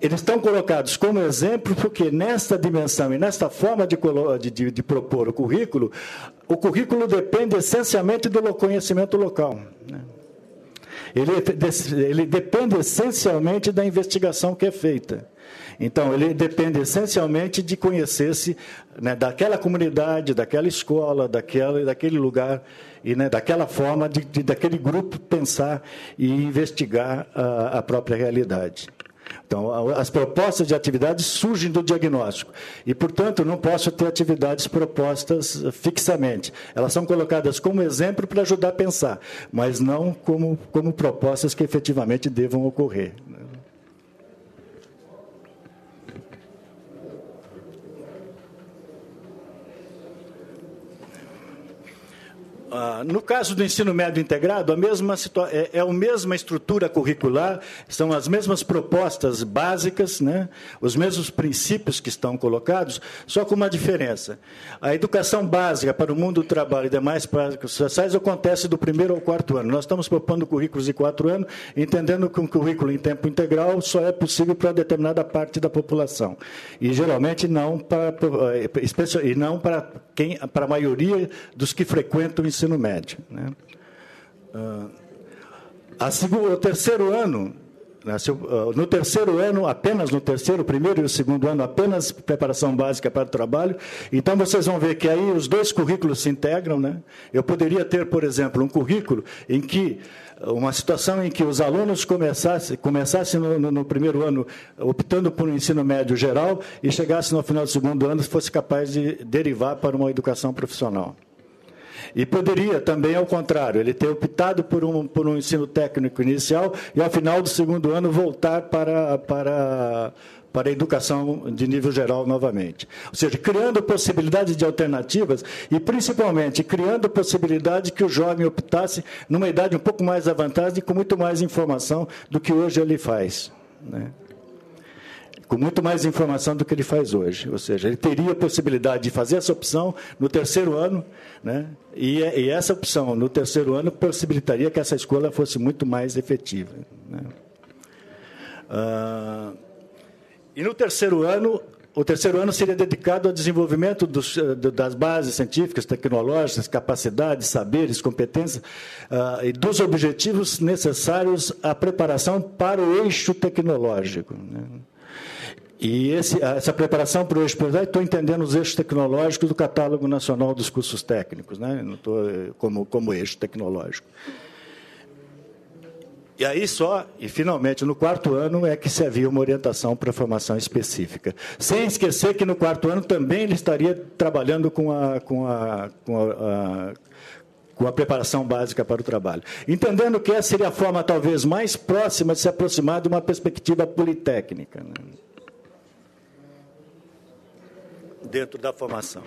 eles estão colocados como exemplo porque, nesta dimensão e nesta forma de propor o currículo depende essencialmente do conhecimento local, né? Ele depende essencialmente da investigação que é feita. Então, ele depende essencialmente de conhecer-se, né, daquela comunidade, daquela escola, daquele lugar, e, né, daquela forma daquele grupo pensar e investigar a própria realidade. Então, as propostas de atividades surgem do diagnóstico e, portanto, não posso ter atividades propostas fixamente. Elas são colocadas como exemplo para ajudar a pensar, mas não como propostas que efetivamente devam ocorrer. No caso do ensino médio integrado, a mesma estrutura curricular, são as mesmas propostas básicas, né? Os mesmos princípios que estão colocados, só com uma diferença. A educação básica para o mundo do trabalho e demais práticas sociais acontece do 1º ao 4º ano. Nós estamos propondo currículos de 4 anos, entendendo que um currículo em tempo integral só é possível para determinada parte da população. E, geralmente, não para a maioria dos que frequentam o ensino médio, né? O terceiro ano, no terceiro ano, apenas no terceiro, o primeiro e o segundo ano, apenas preparação básica para o trabalho. Então, vocês vão ver que aí os dois currículos se integram, né? Eu poderia ter, por exemplo, um currículo em que uma situação em que os alunos começassem no primeiro ano optando por um ensino médio geral e chegassem no final do segundo ano fosse capaz de derivar para uma educação profissional. E poderia também, ao contrário, ele ter optado por um ensino técnico inicial e, ao final do segundo ano, voltar para a educação de nível geral novamente. Ou seja, criando possibilidades de alternativas e, principalmente, criando possibilidade que o jovem optasse numa idade um pouco mais avançada e com muito mais informação do que hoje ele faz, né? Com muito mais informação do que ele faz hoje. Ou seja, ele teria a possibilidade de fazer essa opção no terceiro ano, né? E essa opção no terceiro ano possibilitaria que essa escola fosse muito mais efetiva, né? E no terceiro ano, o terceiro ano seria dedicado ao desenvolvimento das bases científicas, tecnológicas, capacidades, saberes, competências, e dos objetivos necessários à preparação para o eixo tecnológico, né? E essa preparação para o eixo tecnológico, estou entendendo os eixos tecnológicos do Catálogo Nacional dos Cursos Técnicos, né? Não estou como eixo tecnológico. E aí finalmente, no quarto ano, é que se havia uma orientação para a formação específica. Sem esquecer que no quarto ano também ele estaria trabalhando com a preparação básica para o trabalho. Entendendo que essa seria a forma talvez mais próxima de se aproximar de uma perspectiva politécnica, né? Dentro da formação.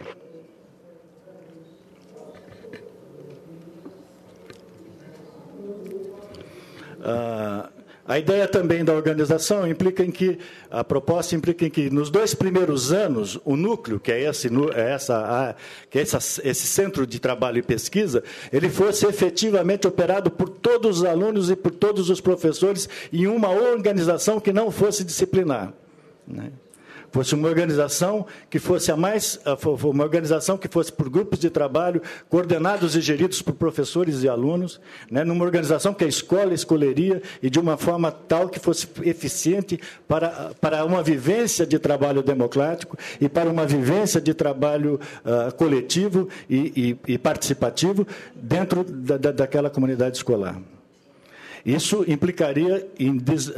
A ideia também da organização a proposta implica em que, nos 2 primeiros anos, o núcleo, que é esse centro de trabalho e pesquisa, ele fosse efetivamente operado por todos os alunos e por todos os professores em uma organização que não fosse disciplinar, né? Fosse uma organização que fosse por grupos de trabalho coordenados e geridos por professores e alunos, né, numa organização que a escola escolheria e de uma forma tal que fosse eficiente para uma vivência de trabalho democrático e para uma vivência de trabalho coletivo e participativo dentro daquela comunidade escolar. Isso implicaria,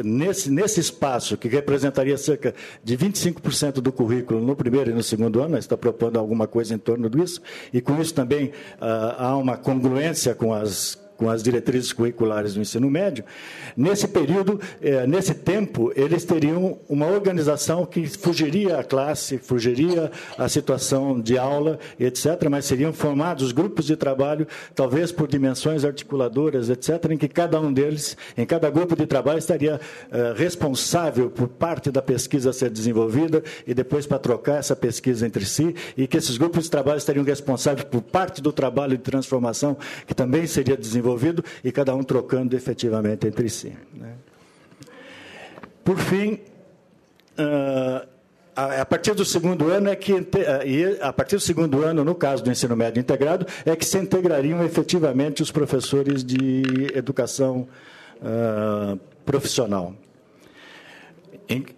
nesse espaço, que representaria cerca de 25% do currículo no primeiro e no segundo ano, nós estamos propondo alguma coisa em torno disso, e com isso também há uma congruência com as diretrizes curriculares do ensino médio. Nesse período, nesse tempo, eles teriam uma organização que fugiria à classe, fugiria à situação de aula, etc., mas seriam formados grupos de trabalho, talvez por dimensões articuladoras, etc., em que cada um deles, em cada grupo de trabalho, estaria responsável por parte da pesquisa a ser desenvolvida e depois para trocar essa pesquisa entre si, e que esses grupos de trabalho estariam responsáveis por parte do trabalho de transformação que também seria desenvolvido e cada um trocando efetivamente entre si, né? Por fim, a partir do segundo ano a partir do segundo ano, no caso do ensino médio integrado, é que se integrariam efetivamente os professores de educação profissional.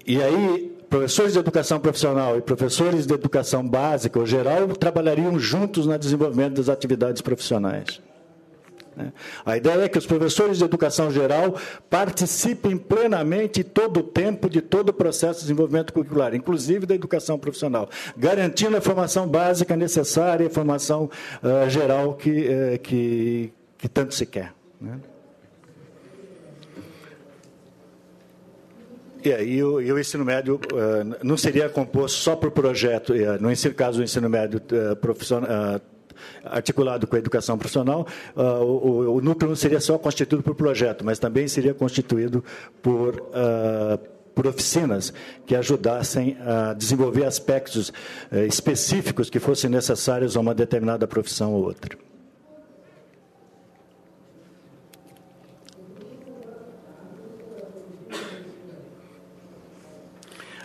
E aí, professores de educação profissional e professores de educação básica ou geral trabalhariam juntos no desenvolvimento das atividades profissionais. A ideia é que os professores de educação geral participem plenamente todo o tempo de todo o processo de desenvolvimento curricular, inclusive da educação profissional, garantindo a formação básica necessária e a formação geral que tanto se quer. E aí o ensino médio não seria composto só por projeto, no caso do ensino médio profissional, articulado com a educação profissional, o núcleo não seria só constituído por projeto, mas também seria constituído por oficinas que ajudassem a desenvolver aspectos específicos que fossem necessários a uma determinada profissão ou outra.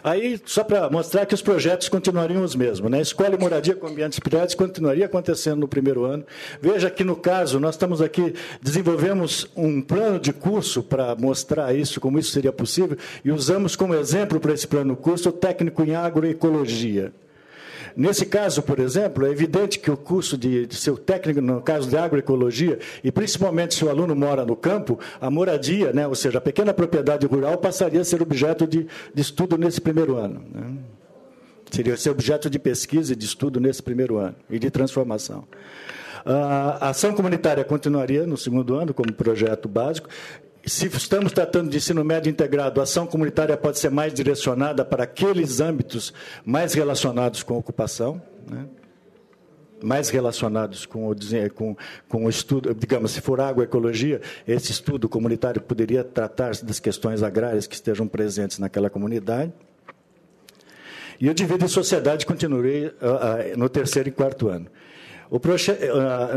Aí, só para mostrar que os projetos continuariam os mesmos, né? Escola e moradia com ambientes privados continuaria acontecendo no primeiro ano. Veja que, no caso, nós estamos aqui, desenvolvemos um plano de curso para mostrar isso, como isso seria possível, e usamos como exemplo para esse plano de curso o técnico em agroecologia. Nesse caso, por exemplo, é evidente que o curso de seu técnico, no caso de agroecologia, e principalmente se o aluno mora no campo, a moradia, né, ou seja, a pequena propriedade rural, passaria a ser objeto de estudo nesse primeiro ano. Né? Seria ser objeto de pesquisa e de estudo nesse primeiro ano, e de transformação. A ação comunitária continuaria no segundo ano, como projeto básico. Se estamos tratando de ensino médio integrado, a ação comunitária pode ser mais direcionada para aqueles âmbitos mais relacionados com a ocupação, né? Mais relacionados com o estudo, digamos, se for agroecologia, esse estudo comunitário poderia tratar das questões agrárias que estejam presentes naquela comunidade. E o de vida e sociedade continuaria no terceiro e quarto ano.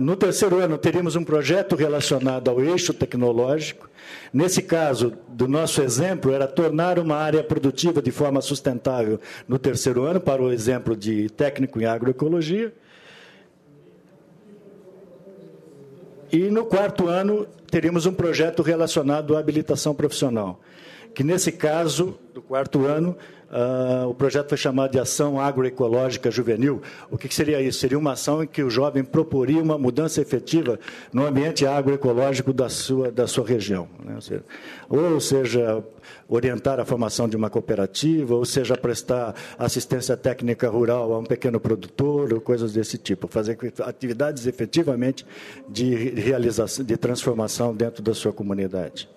No terceiro ano, teríamos um projeto relacionado ao eixo tecnológico. Nesse caso, do nosso exemplo, era tornar uma área produtiva de forma sustentável no terceiro ano, para o exemplo de técnico em agroecologia. E, no quarto ano, teríamos um projeto relacionado à habilitação profissional, que, nesse caso, do quarto ano, o projeto foi chamado de Ação Agroecológica Juvenil. O que seria isso? Seria uma ação em que o jovem proporia uma mudança efetiva no ambiente agroecológico da sua região. Né? Ou seja, orientar a formação de uma cooperativa, ou seja, prestar assistência técnica rural a um pequeno produtor, ou coisas desse tipo. Fazer atividades efetivamente de realização, de transformação dentro da sua comunidade.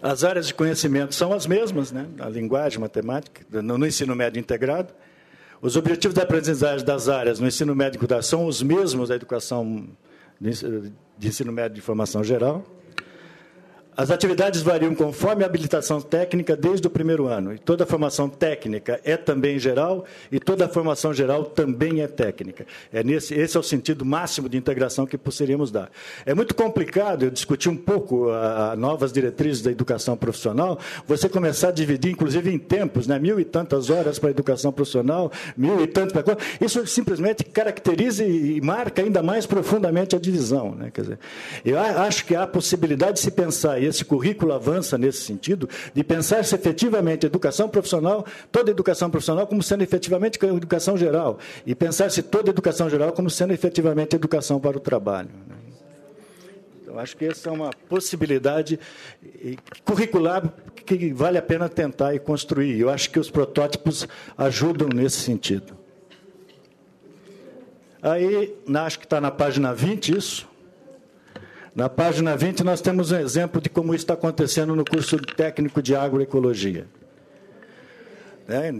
As áreas de conhecimento são as mesmas, né? A linguagem, matemática, no ensino médio integrado. Os objetivos da aprendizagem das áreas no ensino médio são os mesmos da educação de ensino médio de formação geral. As atividades variam conforme a habilitação técnica desde o primeiro ano. E toda a formação técnica é também geral, e toda a formação geral também é técnica. Esse é o sentido máximo de integração que poderíamos dar. É muito complicado, eu discuti um pouco as novas diretrizes da educação profissional, você começar a dividir, inclusive em tempos, né, 1.000 e tantas horas para a educação profissional, 1.000 e tanto para... Isso simplesmente caracteriza e marca ainda mais profundamente a divisão. Né? Quer dizer, eu acho que há a possibilidade de se pensar, e esse currículo avança nesse sentido, de pensar-se efetivamente educação profissional, toda educação profissional como sendo efetivamente educação geral, e pensar-se toda educação geral como sendo efetivamente educação para o trabalho. Então, acho que essa é uma possibilidade curricular que vale a pena tentar e construir. Eu acho que os protótipos ajudam nesse sentido. Aí, acho que está na página 20 isso. Na página 20, nós temos um exemplo de como isso está acontecendo no curso técnico de agroecologia.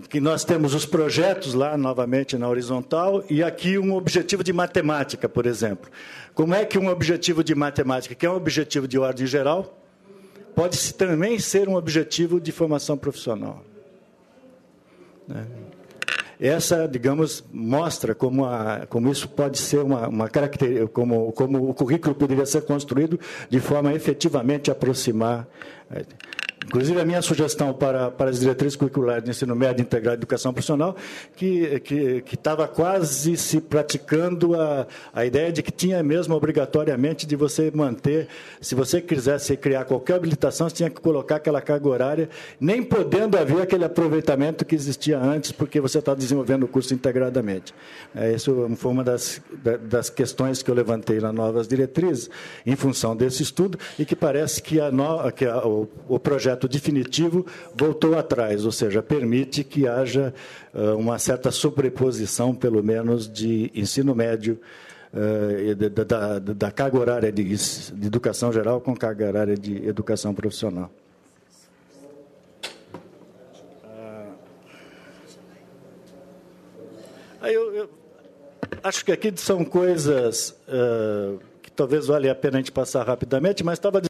Que nós temos os projetos lá, novamente, na horizontal, e aqui um objetivo de matemática, por exemplo. Como é que um objetivo de matemática, que é um objetivo de ordem geral, pode também ser um objetivo de formação profissional? essa, digamos, mostra como isso pode ser uma característica, como o currículo poderia ser construído de forma a efetivamente aproximar. Inclusive, a minha sugestão para as diretrizes curriculares de ensino médio integrado e educação profissional, que estava quase se praticando a ideia de que tinha mesmo obrigatoriamente de você manter, se você quisesse criar qualquer habilitação, você tinha que colocar aquela carga horária, nem podendo haver aquele aproveitamento que existia antes, porque você está desenvolvendo o curso integradamente. Isso foi uma das questões que eu levantei nas novas diretrizes, em função desse estudo, e que parece que o projeto definitivo voltou atrás, ou seja, permite que haja uma certa sobreposição, pelo menos, de ensino médio, da carga horária de educação geral com carga horária de educação profissional. Eu acho que aqui são coisas que talvez valha a pena a gente passar rapidamente, mas estava